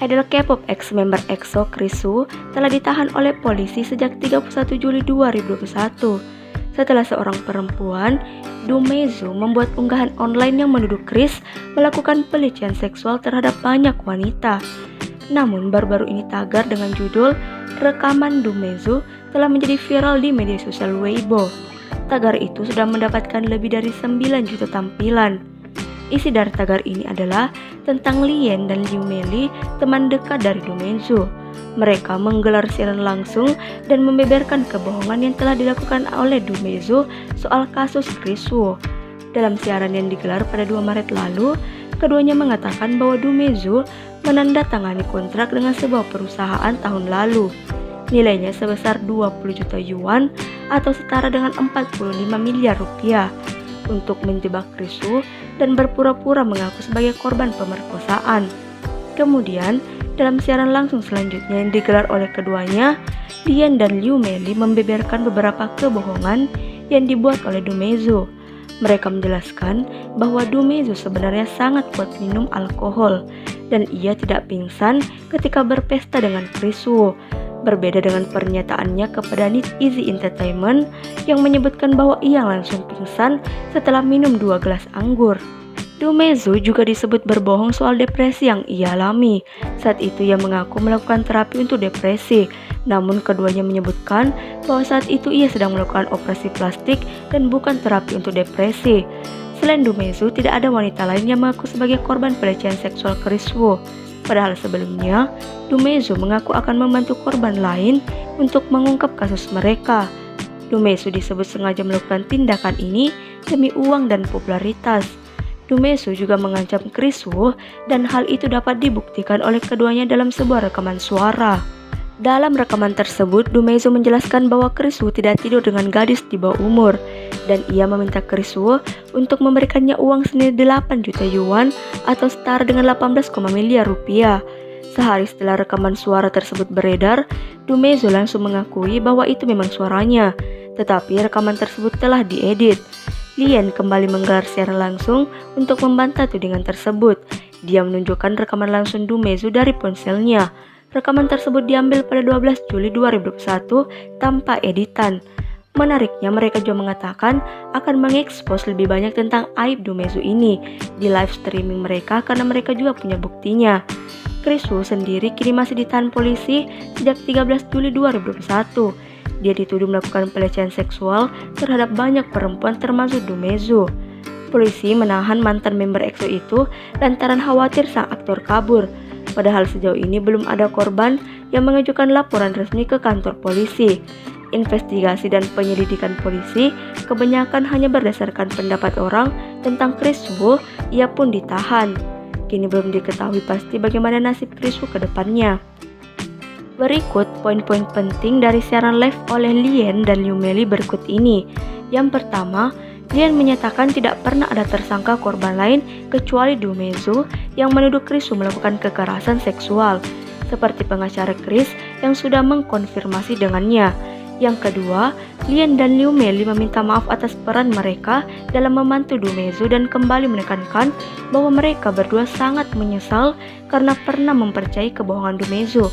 Idol K-pop ex-member EXO, Chris Woo, telah ditahan oleh polisi sejak 31 Juli 2021. Setelah seorang perempuan, Do Mezu, membuat unggahan online yang menuduh Chris melakukan pelecehan seksual terhadap banyak wanita. Namun baru-baru ini tagar dengan judul "Rekaman Do Mezu" telah menjadi viral di media sosial Weibo. Tagar itu sudah mendapatkan lebih dari 9 juta tampilan. Isi dari tagar ini adalah tentang Lien dan Liu Meli, teman dekat dari Do Mezu. Mereka menggelar siaran langsung dan membeberkan kebohongan yang telah dilakukan oleh Do Mezu soal kasus Chris Woo. Dalam siaran yang digelar pada 2 Maret lalu, keduanya mengatakan bahwa Do Mezu menandatangani kontrak dengan sebuah perusahaan tahun lalu. Nilainya sebesar 20 juta yuan atau setara dengan 45 miliar rupiah untuk menjebak Chris Woo dan berpura-pura mengaku sebagai korban pemerkosaan. Kemudian, dalam siaran langsung selanjutnya yang digelar oleh keduanya, Lien dan Liu Meli membeberkan beberapa kebohongan yang dibuat oleh Do Mezu. Mereka menjelaskan bahwa Do Mezu sebenarnya sangat kuat minum alkohol dan ia tidak pingsan ketika berpesta dengan Chris Woo. Berbeda dengan pernyataannya kepada Need Easy Entertainment yang menyebutkan bahwa ia langsung pingsan setelah minum 2 gelas anggur. Do Mezu juga disebut berbohong soal depresi yang ia alami. Saat itu ia mengaku melakukan terapi untuk depresi, namun keduanya menyebutkan bahwa saat itu ia sedang melakukan operasi plastik dan bukan terapi untuk depresi. Selain Do Mezu, tidak ada wanita lain yang mengaku sebagai korban pelecehan seksual Chris Woo. Padahal sebelumnya, Do Mezu mengaku akan membantu korban lain untuk mengungkap kasus mereka. Do Mezu disebut sengaja melakukan tindakan ini demi uang dan popularitas. Do Mezu juga mengancam Chris Woo dan hal itu dapat dibuktikan oleh keduanya dalam sebuah rekaman suara. Dalam rekaman tersebut, Do Mezu menjelaskan bahwa Chris Woo tidak tidur dengan gadis di bawah umur dan ia meminta Chris Woo untuk memberikannya uang senilai 8 juta yuan atau setara dengan 18, miliar rupiah. Sehari setelah rekaman suara tersebut beredar, Do Mezu langsung mengakui bahwa itu memang suaranya, tetapi rekaman tersebut telah diedit. Lien kembali menggelar siaran langsung untuk membantah tudingan tersebut. Dia menunjukkan rekaman langsung Do Mezu dari ponselnya. Rekaman tersebut diambil pada 12 Juli 2021 tanpa editan. Menariknya, mereka juga mengatakan akan mengekspos lebih banyak tentang aib Do Mezu ini di live streaming mereka karena mereka juga punya buktinya. Chris Woo sendiri kini masih ditahan polisi sejak 13 Juli 2021. Dia dituduh melakukan pelecehan seksual terhadap banyak perempuan termasuk Do Mezu. Polisi menahan mantan member EXO itu lantaran khawatir sang aktor kabur. Padahal sejauh ini belum ada korban yang mengajukan laporan resmi ke kantor polisi. Investigasi dan penyelidikan polisi kebanyakan hanya berdasarkan pendapat orang tentang Chris Woo, ia pun ditahan. Kini belum diketahui pasti bagaimana nasib Chris Woo ke depannya. Berikut poin-poin penting dari siaran live oleh Lien dan Liu Meli berikut ini. Yang pertama, Lien menyatakan tidak pernah ada tersangka korban lain kecuali Do Mezu yang menuduh Chris Woo melakukan kekerasan seksual, seperti pengacara Chris yang sudah mengkonfirmasi dengannya. Yang kedua, Lien dan Liu Meli meminta maaf atas peran mereka dalam membantu Do Mezu dan kembali menekankan bahwa mereka berdua sangat menyesal karena pernah mempercayai kebohongan Do Mezu.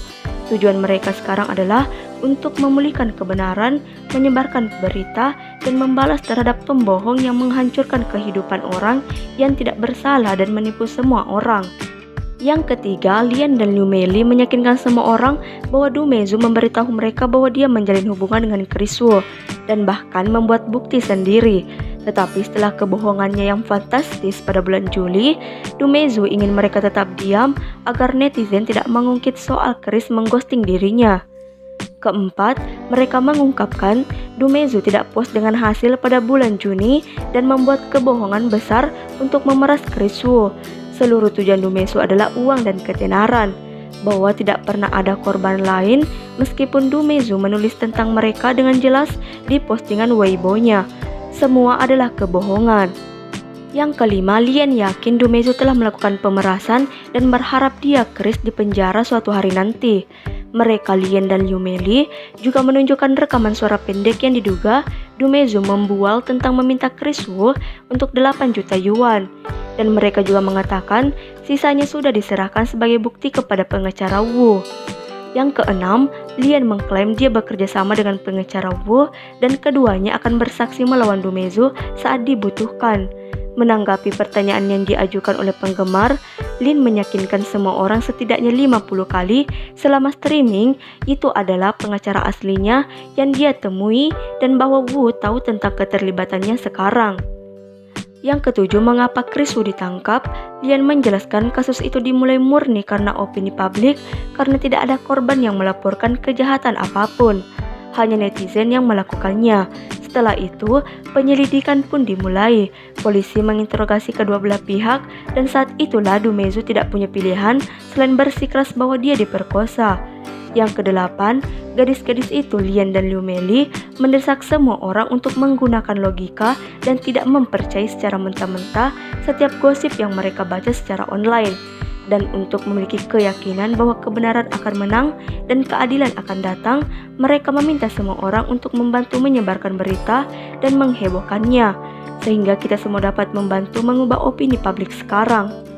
Tujuan mereka sekarang adalah untuk memulihkan kebenaran, menyebarkan berita, dan membalas terhadap pembohong yang menghancurkan kehidupan orang yang tidak bersalah dan menipu semua orang. Yang ketiga, Lien dan Liu Meli meyakinkan semua orang bahwa Do Mezu memberitahu mereka bahwa dia menjalin hubungan dengan Chris Woo dan bahkan membuat bukti sendiri. Tetapi setelah kebohongannya yang fantastis pada bulan Juli, Do Mezu ingin mereka tetap diam agar netizen tidak mengungkit soal Chris mengghosting dirinya. Keempat, mereka mengungkapkan Do Mezu tidak puas dengan hasil pada bulan Juni dan membuat kebohongan besar untuk memeras Chris Woo. Seluruh tujuan Do Mezu adalah uang dan ketenaran, bahwa tidak pernah ada korban lain meskipun Do Mezu menulis tentang mereka dengan jelas di postingan Weibo-nya. Semua adalah kebohongan. Yang kelima, Lien yakin Do Mezu telah melakukan pemerasan dan berharap dia Chris di penjara suatu hari nanti. Mereka, Lien dan Liu Meli, juga menunjukkan rekaman suara pendek yang diduga Do Mezu membual tentang meminta Chris Woo untuk 8 juta yuan. Dan mereka juga mengatakan sisanya sudah diserahkan sebagai bukti kepada pengacara Wu. Yang keenam, Lian mengklaim dia bekerja sama dengan pengacara Wu dan keduanya akan bersaksi melawan Dumezu saat dibutuhkan. Menanggapi pertanyaan yang diajukan oleh penggemar, Lin meyakinkan semua orang setidaknya 50 kali selama streaming itu adalah pengacara aslinya yang dia temui dan bahwa Wu tahu tentang keterlibatannya sekarang. Yang ketujuh, mengapa Chris Wu ditangkap? Lian menjelaskan kasus itu dimulai murni karena opini publik karena tidak ada korban yang melaporkan kejahatan apapun. Hanya netizen yang melakukannya. Setelah itu, penyelidikan pun dimulai. Polisi menginterogasi kedua belah pihak dan saat itulah Dumezu tidak punya pilihan selain bersikeras bahwa dia diperkosa. Yang kedelapan, gadis-gadis itu Lian dan Liu Meli mendesak semua orang untuk menggunakan logika dan tidak mempercayai secara mentah-mentah setiap gosip yang mereka baca secara online. Dan untuk memiliki keyakinan bahwa kebenaran akan menang dan keadilan akan datang, mereka meminta semua orang untuk membantu menyebarkan berita dan menghebohkannya, sehingga kita semua dapat membantu mengubah opini publik sekarang.